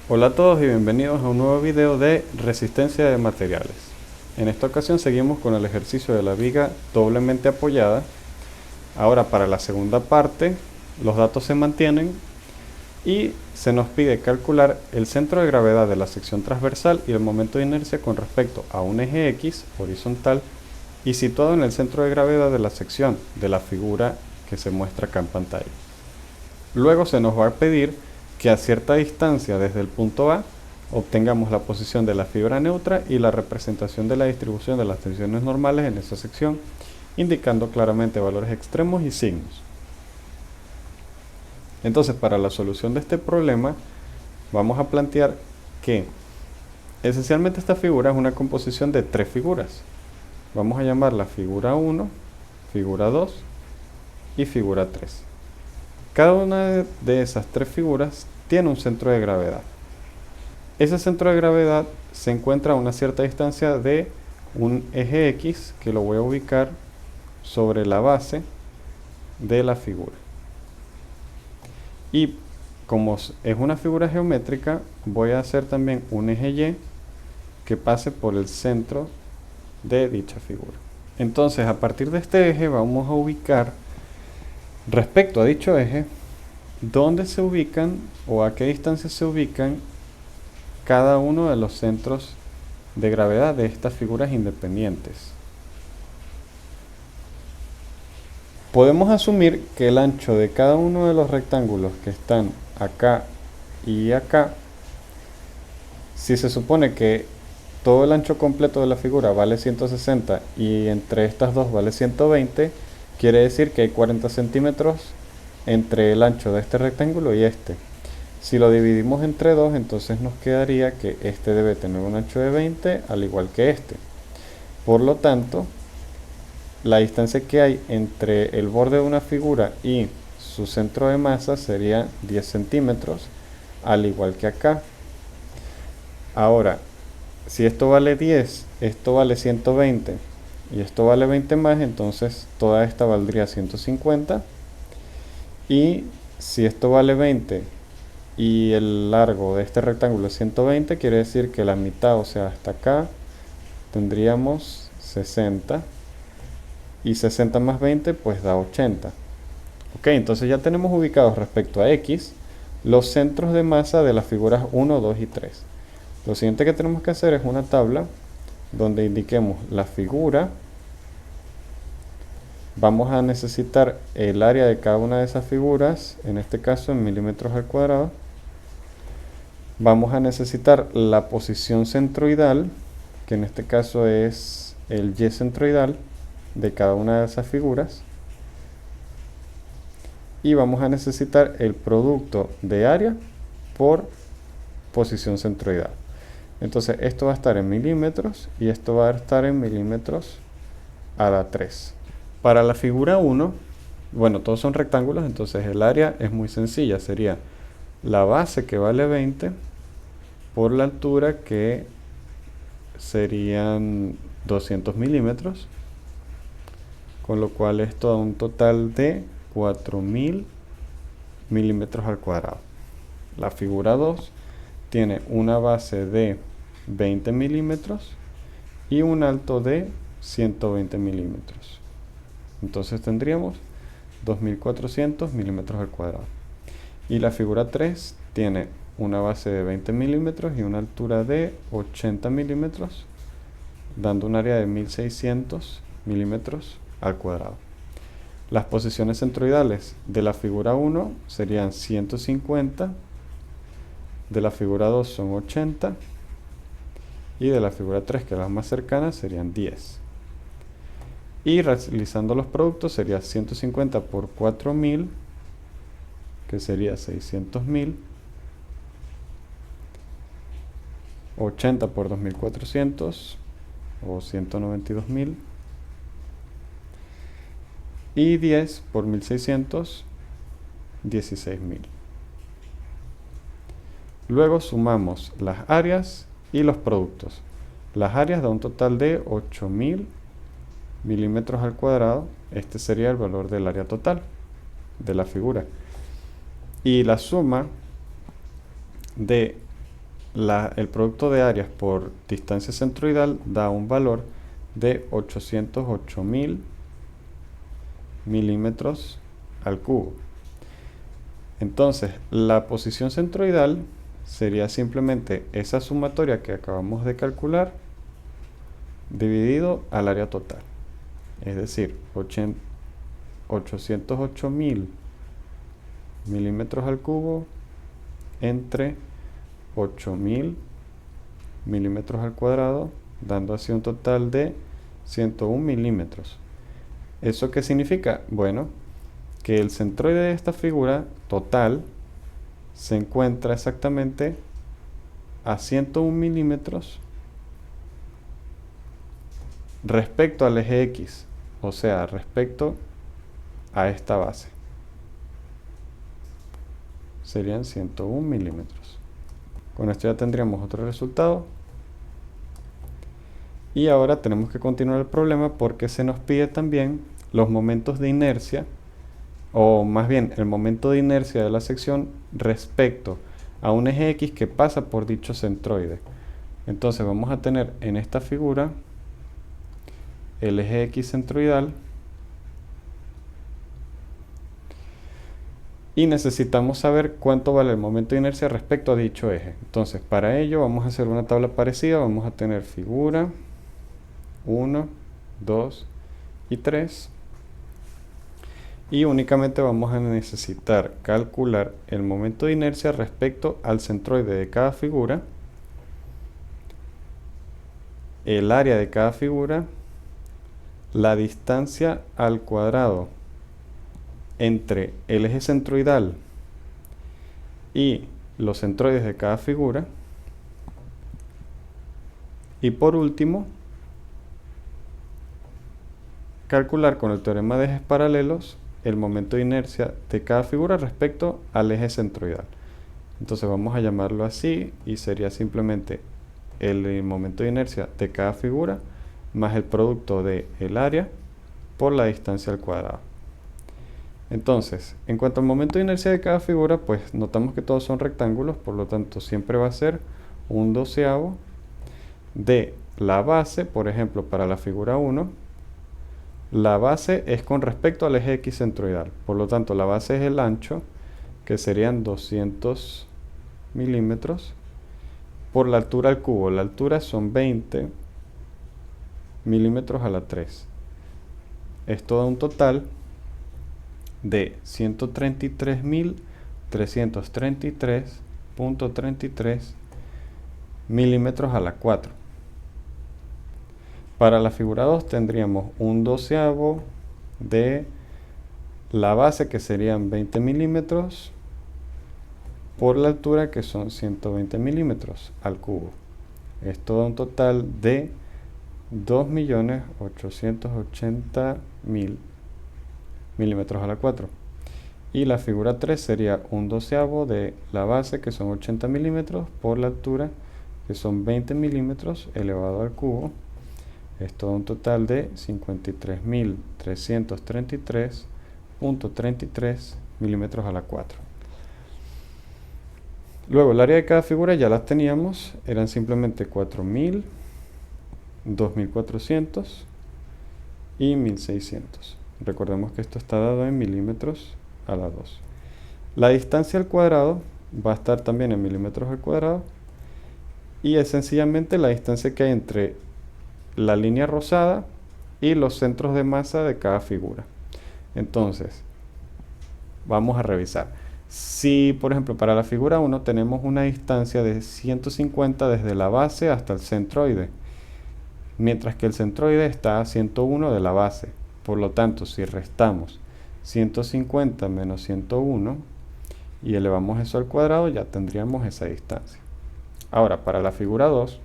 Hola a todos y bienvenidos a un nuevo video de resistencia de materiales. En esta ocasión seguimos con el ejercicio de la viga doblemente apoyada. Ahora para la segunda parte los datos se mantienen y se nos pide calcular el centro de gravedad de la sección transversal y el momento de inercia con respecto a un eje X horizontal y situado en el centro de gravedad de la sección de la figura que se muestra acá en pantalla. Luego se nos va a pedir que a cierta distancia desde el punto A obtengamos la posición de la fibra neutra y la representación de la distribución de las tensiones normales en esa sección, indicando claramente valores extremos y signos. Entonces, para la solución de este problema, vamos a plantear que esencialmente esta figura es una composición de tres figuras. Vamos a llamarla figura 1, figura 2 y figura 3. Cada una de esas tres figuras tiene un centro de gravedad. Ese centro de gravedad se encuentra a una cierta distancia de un eje X que lo voy a ubicar sobre la base de la figura. Y como es una figura geométrica, voy a hacer también un eje Y que pase por el centro de dicha figura. Entonces, a partir de este eje vamos a ubicar, respecto a dicho eje, dónde se ubican o a qué distancia se ubican cada uno de los centros de gravedad de estas figuras independientes. Podemos asumir que el ancho de cada uno de los rectángulos que están acá y acá, si se supone que todo el ancho completo de la figura vale 160 y entre estas dos vale 120, quiere decir que hay 40 centímetros entre el ancho de este rectángulo y este. Si lo dividimos entre dos, entonces nos quedaría que este debe tener un ancho de 20 al igual que este. Por lo tanto, la distancia que hay entre el borde de una figura y su centro de masa sería 10 centímetros al igual que acá. Ahora, si esto vale 10, esto vale 120 y esto vale 20 más, entonces toda esta valdría 150. Y si esto vale 20 y el largo de este rectángulo es 120, quiere decir que la mitad, o sea, hasta acá, tendríamos 60. Y 60 más 20 pues da 80. Ok, entonces ya tenemos ubicados respecto a X los centros de masa de las figuras 1, 2 y 3. Lo siguiente que tenemos que hacer es una tabla donde indiquemos la figura. Vamos a necesitar el área de cada una de esas figuras, en este caso en milímetros al cuadrado. Vamos a necesitar la posición centroidal, que en este caso es el Y centroidal de cada una de esas figuras. Y vamos a necesitar el producto de área por posición centroidal. Entonces esto va a estar en milímetros y esto va a estar en milímetros a la 3. Para la figura 1, bueno, todos son rectángulos, entonces el área es muy sencilla. Sería la base, que vale 20, por la altura, que serían 200 milímetros, con lo cual esto da un total de 4000 milímetros al cuadrado. La figura 2 tiene una base de 20 milímetros y un alto de 120 milímetros. Entonces tendríamos 2400 milímetros al cuadrado. Y la figura 3 tiene una base de 20 milímetros y una altura de 80 milímetros, dando un área de 1600 milímetros al cuadrado. Las posiciones centroidales de la figura 1 serían 150, de la figura 2 son 80 y de la figura 3, que es la más cercana, serían 10. Y realizando los productos sería 150 por 4000, que sería 600.000, 80 por 2400 o 192.000 y 10 por 1600, 16.000. Luego sumamos las áreas y los productos. Las áreas da un total de 8000 milímetros al cuadrado. Este sería el valor del área total de la figura. Y la suma de el producto de áreas por distancia centroidal da un valor de 808.000 milímetros al cubo. Entonces, la posición centroidal sería simplemente esa sumatoria que acabamos de calcular dividido al área total. Es decir, 808.000 milímetros al cubo entre 8.000 milímetros al cuadrado, dando así un total de 101 milímetros. ¿Eso qué significa? Bueno, que el centroide de esta figura total se encuentra exactamente a 101 milímetros respecto al eje X, o sea, respecto a esta base. Serían 101 milímetros. Con esto ya tendríamos otro resultado. Y ahora tenemos que continuar el problema porque se nos pide también los momentos de inercia, o más bien el momento de inercia de la sección respecto a un eje X que pasa por dicho centroide. Entonces vamos a tener en esta figura el eje X centroidal y necesitamos saber cuánto vale el momento de inercia respecto a dicho eje. Entonces para ello vamos a hacer una tabla parecida. Vamos a tener figura 1, 2 y 3 y únicamente vamos a necesitar calcular el momento de inercia respecto al centroide de cada figura, el área de cada figura, la distancia al cuadrado entre el eje centroidal y los centroides de cada figura, y por último calcular con el teorema de ejes paralelos el momento de inercia de cada figura respecto al eje centroidal. Entonces vamos a llamarlo así y sería simplemente el momento de inercia de cada figura más el producto de el área por la distancia al cuadrado. Entonces, en cuanto al momento de inercia de cada figura, pues notamos que todos son rectángulos, por lo tanto siempre va a ser un doceavo de la base. Por ejemplo, para la figura 1, la base es con respecto al eje X centroidal, por lo tanto la base es el ancho, que serían 200 milímetros, por la altura al cubo. La altura son 20 milímetros a la 3. Esto da un total de 133.333.33 milímetros a la 4. Para la figura 2 tendríamos un doceavo de la base, que serían 20 milímetros, por la altura, que son 120 milímetros al cubo. Esto da un total de 2.880.000 milímetros a la 4. Y la figura 3 sería un doceavo de la base, que son 80 milímetros, por la altura, que son 20 milímetros elevado al cubo. Esto da un total de 53.333.33 milímetros a la 4. Luego el área de cada figura ya las teníamos, eran simplemente 4.000, 2.400 y 1.600. Recordemos que esto está dado en milímetros a la 2. La distancia al cuadrado va a estar también en milímetros al cuadrado y es sencillamente la distancia que hay entre la línea rosada y los centros de masa de cada figura. Entonces, vamos a revisar. Si, por ejemplo, para la figura 1 tenemos una distancia de 150 desde la base hasta el centroide, mientras que el centroide está a 101 de la base. Por lo tanto, si restamos 150 menos 101 y elevamos eso al cuadrado, ya tendríamos esa distancia. Ahora, para la figura 2,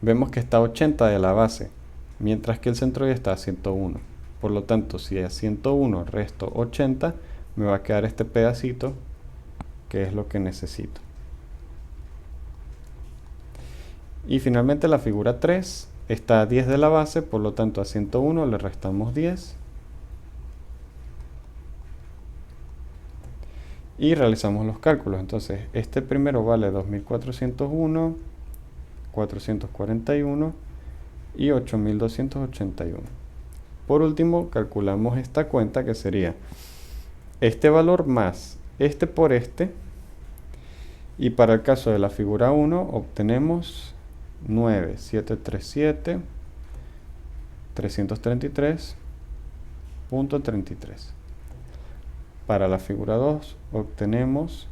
vemos que está a 80 de la base, mientras que el centroide está a 101. Por lo tanto, si a 101 resto 80, me va a quedar este pedacito, que es lo que necesito. Y finalmente la figura 3 está a 10 de la base, por lo tanto a 101 le restamos 10. y realizamos los cálculos. Entonces este primero vale 2401, 441 y 8281. Por último, calculamos esta cuenta, que sería este valor más este por este, y para el caso de la figura 1 obtenemos 9737.333.33. Para la figura 2 obtenemos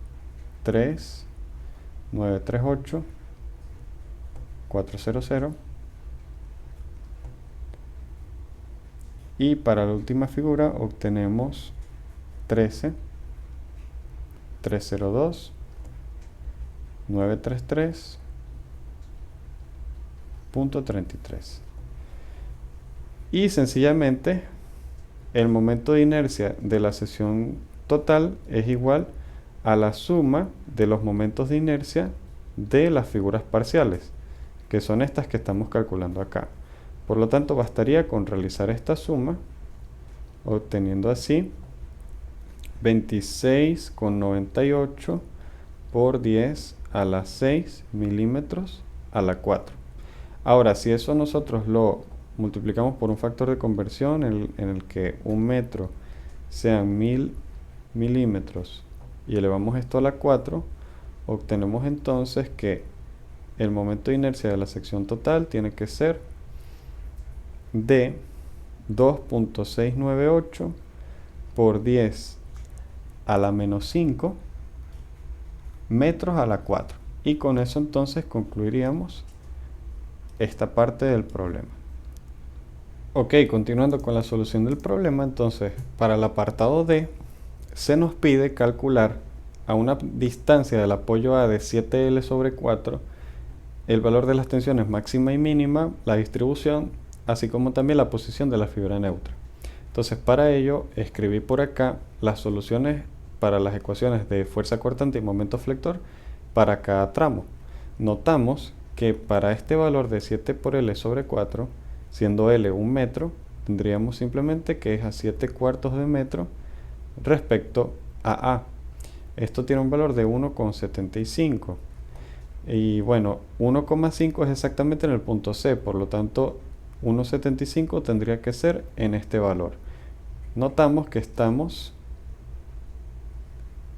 3938400. Y para la última figura obtenemos 13.302.933.33. Y sencillamente el momento de inercia de la sección total es igual a la suma de los momentos de inercia de las figuras parciales, que son estas que estamos calculando acá. Por lo tanto, bastaría con realizar esta suma, obteniendo así 26,98 por 10 a la 6 milímetros a la 4. Ahora, si eso nosotros lo multiplicamos por un factor de conversión en el que un metro sean 1000 milímetros y elevamos esto a la 4, obtenemos entonces que el momento de inercia de la sección total tiene que ser de 2.698 por 10 a la menos 5 metros a la 4. Y con eso entonces concluiríamos esta parte del problema. Ok, continuando con la solución del problema, entonces para el apartado D se nos pide calcular a una distancia del apoyo A de 7L sobre 4 el valor de las tensiones máxima y mínima, la distribución, así como también la posición de la fibra neutra. Entonces, para ello escribí por acá las soluciones para las ecuaciones de fuerza cortante y momento flector para cada tramo. Notamos que para este valor de 7 por L sobre 4, siendo L 1 metro, tendríamos simplemente que es a 7 cuartos de metro respecto a A. Esto tiene un valor de 1,75. Y bueno, 1,5 es exactamente en el punto C, por lo tanto 1,75 tendría que ser en este valor. Notamos que estamos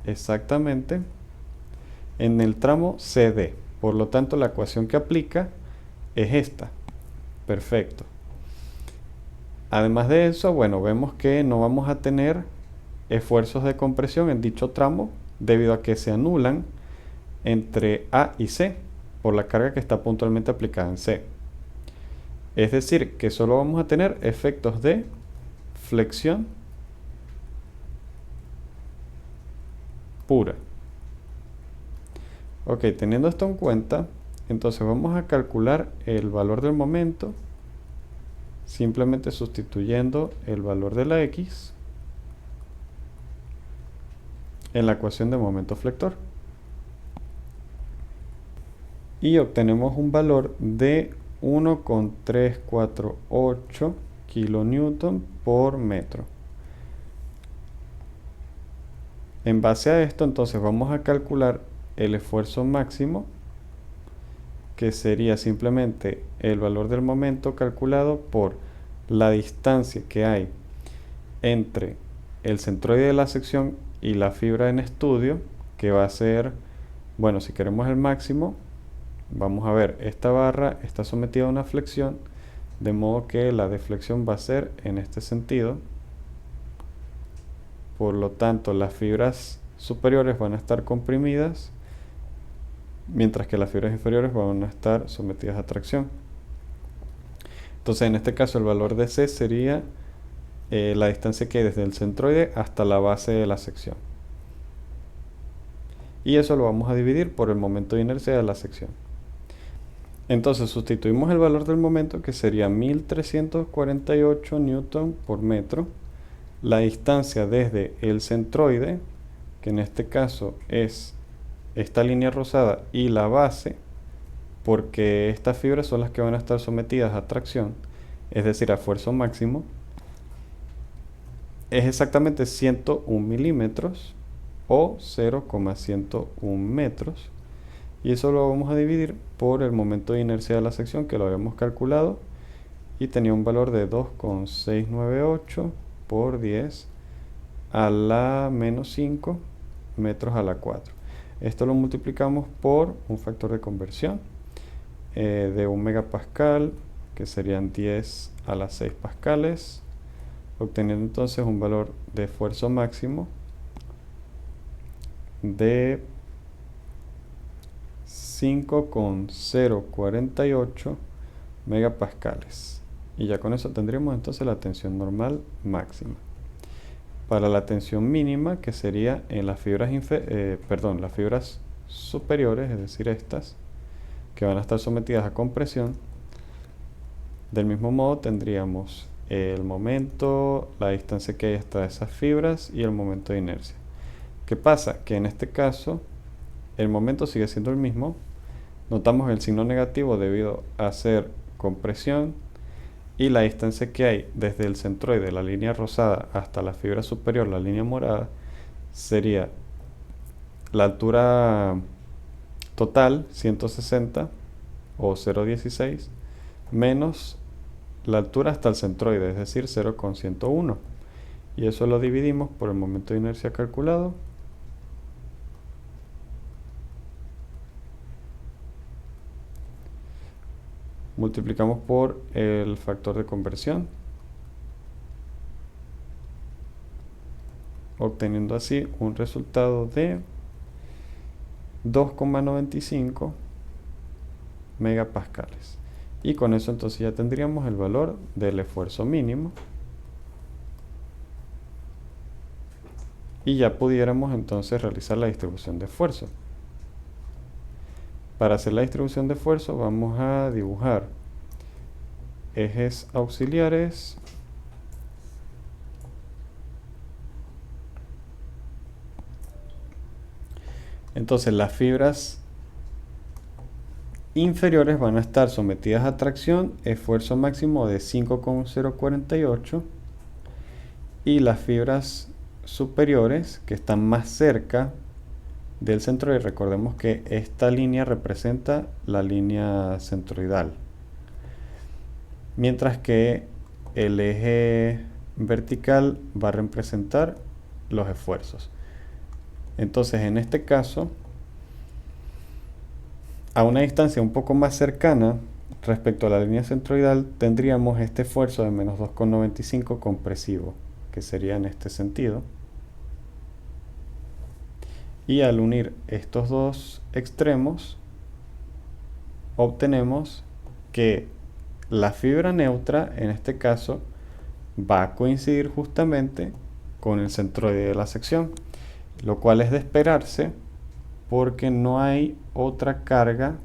exactamente en el tramo CD, por lo tanto la ecuación que aplica es esta. Perfecto. Además de eso, bueno, vemos que no vamos a tener esfuerzos de compresión en dicho tramo debido a que se anulan entre A y C por la carga que está puntualmente aplicada en C. Es decir, que solo vamos a tener efectos de flexión pura. Ok, teniendo esto en cuenta, entonces vamos a calcular el valor del momento simplemente sustituyendo el valor de la X en la ecuación de momento flector. Y obtenemos un valor de 1,348 kilonewton por metro. En base a esto, entonces vamos a calcular el esfuerzo máximo, que sería simplemente el valor del momento calculado por la distancia que hay entre el centroide de la sección y la fibra en estudio, que va a ser, bueno, si queremos el máximo, vamos a ver, esta barra está sometida a una flexión, de modo que la deflexión va a ser en este sentido. Por lo tanto, las fibras superiores van a estar comprimidas, mientras que las fibras inferiores van a estar sometidas a tracción. Entonces, en este caso, el valor de C sería la distancia que hay desde el centroide hasta la base de la sección. Y eso lo vamos a dividir por el momento de inercia de la sección. Entonces sustituimos el valor del momento, que sería 1348 newton por metro, la distancia desde el centroide, que en este caso es esta línea rosada, y la base, porque estas fibras son las que van a estar sometidas a tracción, es decir, a esfuerzo máximo, es exactamente 101 milímetros, o 0,101 metros. Y eso lo vamos a dividir por el momento de inercia de la sección, que lo habíamos calculado y tenía un valor de 2,698 por 10 a la menos 5 metros a la 4. Esto lo multiplicamos por un factor de conversión de 1 megapascal, que serían 10 a las 6 pascales, obteniendo entonces un valor de esfuerzo máximo de 5,048 megapascales. Y ya con eso tendríamos entonces la tensión normal máxima. Para la tensión mínima, que sería en las fibras las fibras superiores, es decir, estas, que van a estar sometidas a compresión, del mismo modo tendríamos el momento, la distancia que hay hasta esas fibras y el momento de inercia. ¿Qué pasa? Que en este caso el momento sigue siendo el mismo. Notamos el signo negativo debido a ser compresión, y la distancia que hay desde el centroide, la línea rosada, hasta la fibra superior, la línea morada, sería la altura total, 160 o 0,16, menos la altura hasta el centroide, es decir, 0,101. Y eso lo dividimos por el momento de inercia calculado. Multiplicamos por el factor de conversión, obteniendo así un resultado de 2,95 megapascales. Y con eso entonces ya tendríamos el valor del esfuerzo mínimo. Y ya pudiéramos entonces realizar la distribución de esfuerzo. Para hacer la distribución de esfuerzo vamos a dibujar ejes auxiliares Entonces las fibras inferiores van a estar sometidas a tracción, esfuerzo máximo de 5,048, y las fibras superiores, que están más cerca del centro, y recordemos que esta línea representa la línea centroidal, mientras que el eje vertical va a representar los esfuerzos. Entonces, en este caso, a una distancia un poco más cercana respecto a la línea centroidal, tendríamos este esfuerzo de menos 2,95 compresivo, que sería en este sentido. Y al unir estos dos extremos, obtenemos que la fibra neutra, en este caso, va a coincidir justamente con el centroide de la sección, lo cual es de esperarse porque no hay otra carga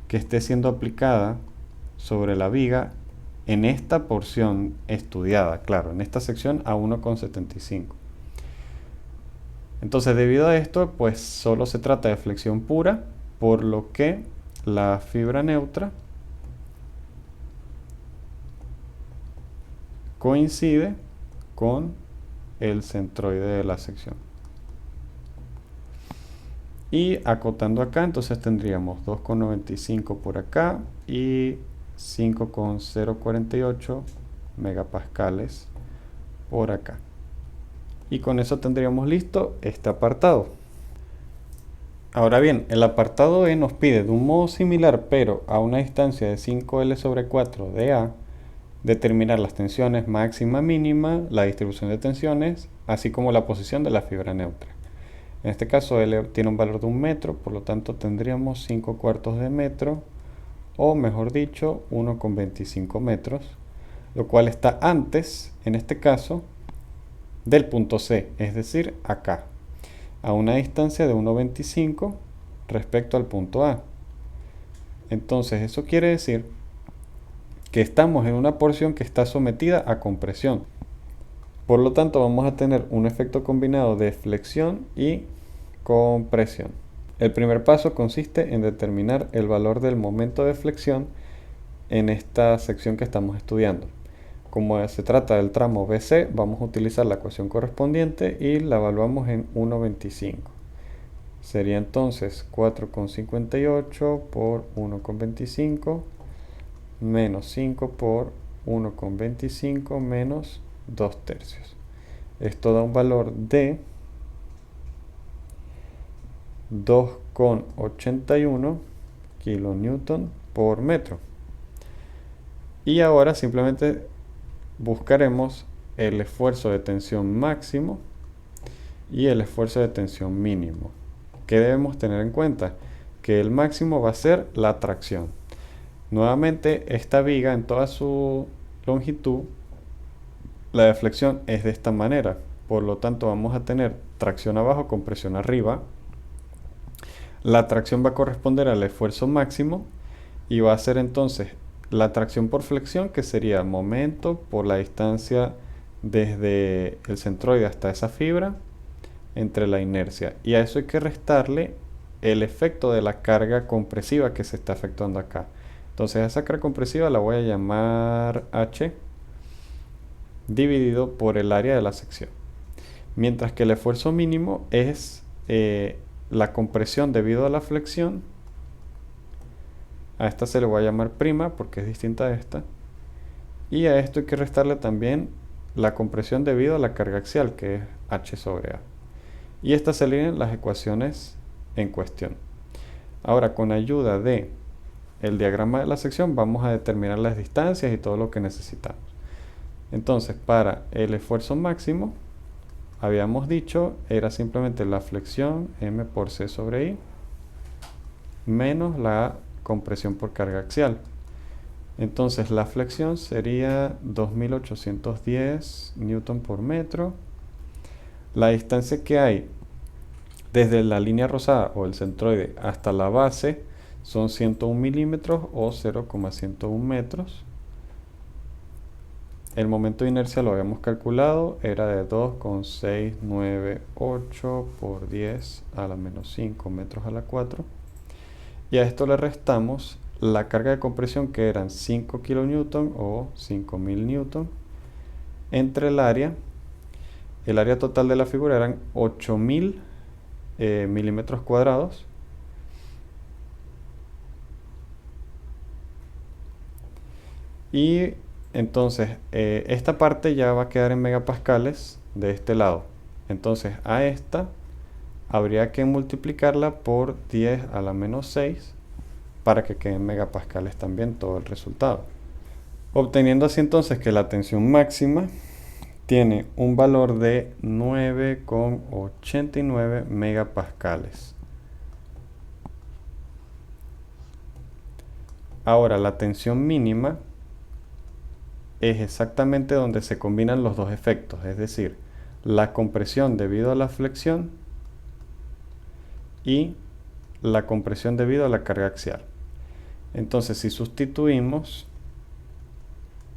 que esté siendo aplicada sobre la viga en esta porción estudiada, claro, en esta sección a 1,75. Entonces, debido a esto, pues solo se trata de flexión pura, por lo que la fibra neutra coincide con el centroide de la sección. Y acotando acá, entonces tendríamos 2,95 por acá y 5,048 megapascales por acá. Y con eso tendríamos listo este apartado. Ahora bien, el apartado E nos pide de un modo similar, pero a una distancia de 5L sobre 4 de A, determinar las tensiones máxima, mínima, la distribución de tensiones, así como la posición de la fibra neutra. En este caso L tiene un valor de 1 metro, por lo tanto tendríamos 5 cuartos de metro, o mejor dicho, 1,25 metros, lo cual está antes, en este caso, del punto C, es decir, acá, a una distancia de 1,25 respecto al punto A. Entonces eso quiere decir que estamos en una porción que está sometida a compresión. Por lo tanto, vamos a tener un efecto combinado de flexión y compresión. El primer paso consiste en determinar el valor del momento de flexión en esta sección que estamos estudiando. como se trata del tramo BC, vamos a utilizar la ecuación correspondiente y la evaluamos en 1,25. Sería entonces 4,58 por 1,25 menos 5 por 1,25 menos 2/3. Esto da un valor de 2,81 kilonewton por metro. Y ahora simplemente buscaremos el esfuerzo de tensión máximo y el esfuerzo de tensión mínimo. ¿Qué debemos tener en cuenta? Que el máximo va a ser la tracción. Nuevamente, esta viga en toda su longitud, la deflexión es de esta manera. Por lo tanto, vamos a tener tracción abajo con presión arriba. La tracción va a corresponder al esfuerzo máximo y va a ser entonces la tracción por flexión, que sería momento por la distancia desde el centroide hasta esa fibra entre la inercia. Y a eso hay que restarle el efecto de la carga compresiva que se está efectuando acá. Entonces a esa carga compresiva la voy a llamar H dividido por el área de la sección. Mientras que el esfuerzo mínimo es la compresión debido a la flexión. A esta se le voy a llamar prima porque es distinta a esta. Y a esto hay que restarle también la compresión debido a la carga axial, que es H sobre A. Y estas se alinean las ecuaciones en cuestión. Ahora, con ayuda de el diagrama de la sección, vamos a determinar las distancias y todo lo que necesitamos. Entonces, para el esfuerzo máximo, habíamos dicho, era simplemente la flexión M por C sobre I menos la compresión por carga axial. Entonces la flexión sería 2810 newton por metro. La distancia que hay desde la línea rosada o el centroide hasta la base son 101 milímetros o 0,101 metros. El momento de inercia lo habíamos calculado, era de 2,698 por 10 a la menos 5 metros a la 4. Y a esto le restamos la carga de compresión, que eran 5 kilonewton o 5000 newton, entre el área total de la figura eran 8000 milímetros cuadrados, y entonces esta parte ya va a quedar en megapascales de este lado. Entonces a esta habría que multiplicarla por 10 a la menos 6 para que quede en megapascales también todo el resultado. Obteniendo así entonces que la tensión máxima tiene un valor de 9,89 megapascales. Ahora la tensión mínima es exactamente donde se combinan los dos efectos, es decir, la compresión debido a la flexión y la compresión debido a la carga axial. Entonces, si sustituimos,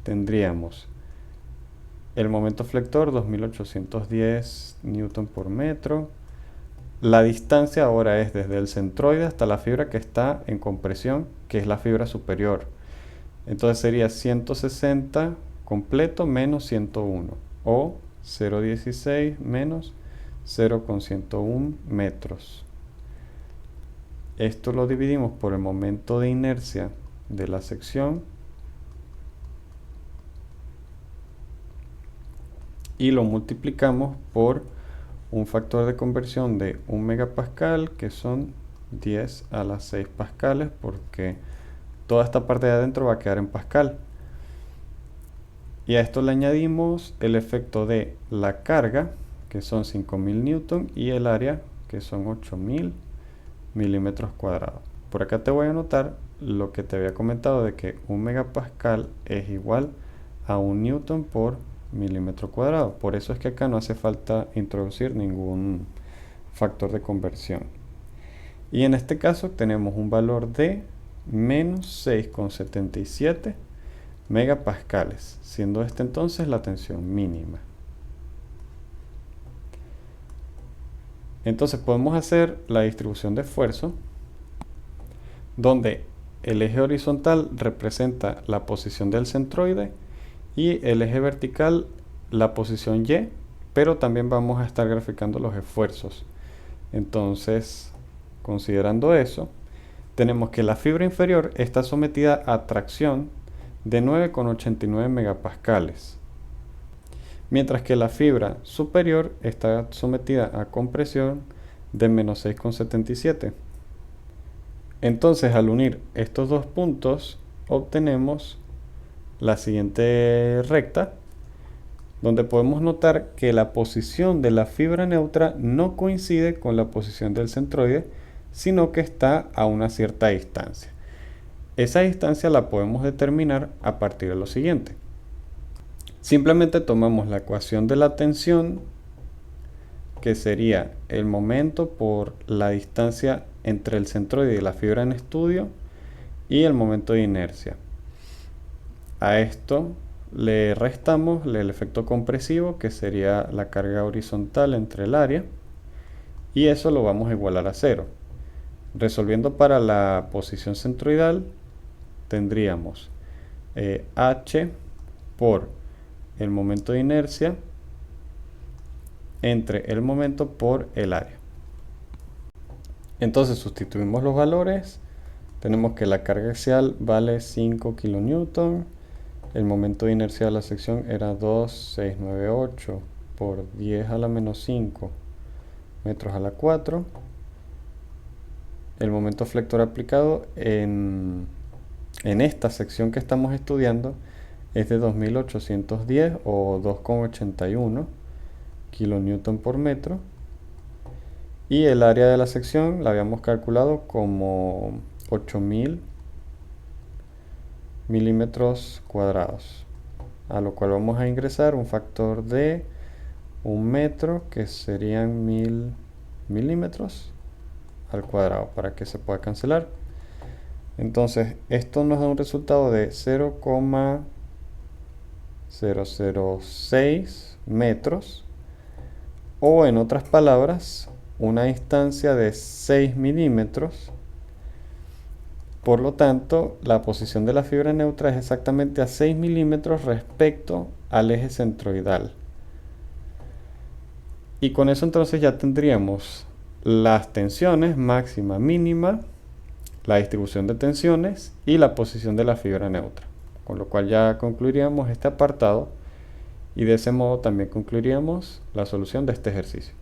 tendríamos el momento flector 2810 newton por metro. La distancia ahora es desde el centroide hasta la fibra que está en compresión, que es la fibra superior. Entonces sería 160 completo menos 101 o 0,16 menos 0,101 metros. Esto lo dividimos por el momento de inercia de la sección y lo multiplicamos por un factor de conversión de 1 megapascal, que son 10 a la 6 pascales, porque toda esta parte de adentro va a quedar en pascal. Y a esto le añadimos el efecto de la carga, que son 5000 newton, y el área, que son 8000 milímetros cuadrados. Por acá te voy a anotar lo que te había comentado de que 1 megapascal es igual a 1 newton por milímetro cuadrado. Por eso es que acá no hace falta introducir ningún factor de conversión. Y en este caso tenemos un valor de menos 6,77 megapascales, siendo esta entonces la tensión mínima. Entonces podemos hacer la distribución de esfuerzo, donde el eje horizontal representa la posición del centroide y el eje vertical la posición Y, pero también vamos a estar graficando los esfuerzos. Entonces, considerando eso, tenemos que la fibra inferior está sometida a tracción de 9,89 megapascales, mientras que la fibra superior está sometida a compresión de menos 6,77. Entonces, al unir estos dos puntos, obtenemos la siguiente recta, donde podemos notar que la posición de la fibra neutra no coincide con la posición del centroide, sino que está a una cierta distancia. Esa distancia la podemos determinar a partir de lo siguiente. Simplemente tomamos la ecuación de la tensión, que sería el momento por la distancia entre el centroide y la fibra en estudio, y el momento de inercia. A esto le restamos el efecto compresivo, que sería la carga horizontal entre el área, y eso lo vamos a igualar a 0. Resolviendo para la posición centroidal, tendríamos H por el momento de inercia entre el momento por el área. Entonces sustituimos los valores. Tenemos que la carga axial vale 5 kN. El momento de inercia de la sección era 2,698 por 10 a la menos 5 metros a la 4. El momento flector aplicado en esta sección que estamos estudiando es de 2810 o 2,81 kN por metro. Y el área de la sección la habíamos calculado como 8000 milímetros cuadrados, a lo cual vamos a ingresar un factor de 1 metro, que serían 1000 milímetros al cuadrado, para que se pueda cancelar. Entonces esto nos da un resultado de 0,006 metros, o en otras palabras, una distancia de 6 milímetros. Por lo tanto, la posición de la fibra neutra es exactamente a 6 milímetros respecto al eje centroidal. Y con eso entonces ya tendríamos las tensiones máxima, mínima, la distribución de tensiones y la posición de la fibra neutra. Con lo cual ya concluiríamos este apartado, y de ese modo también concluiríamos la solución de este ejercicio.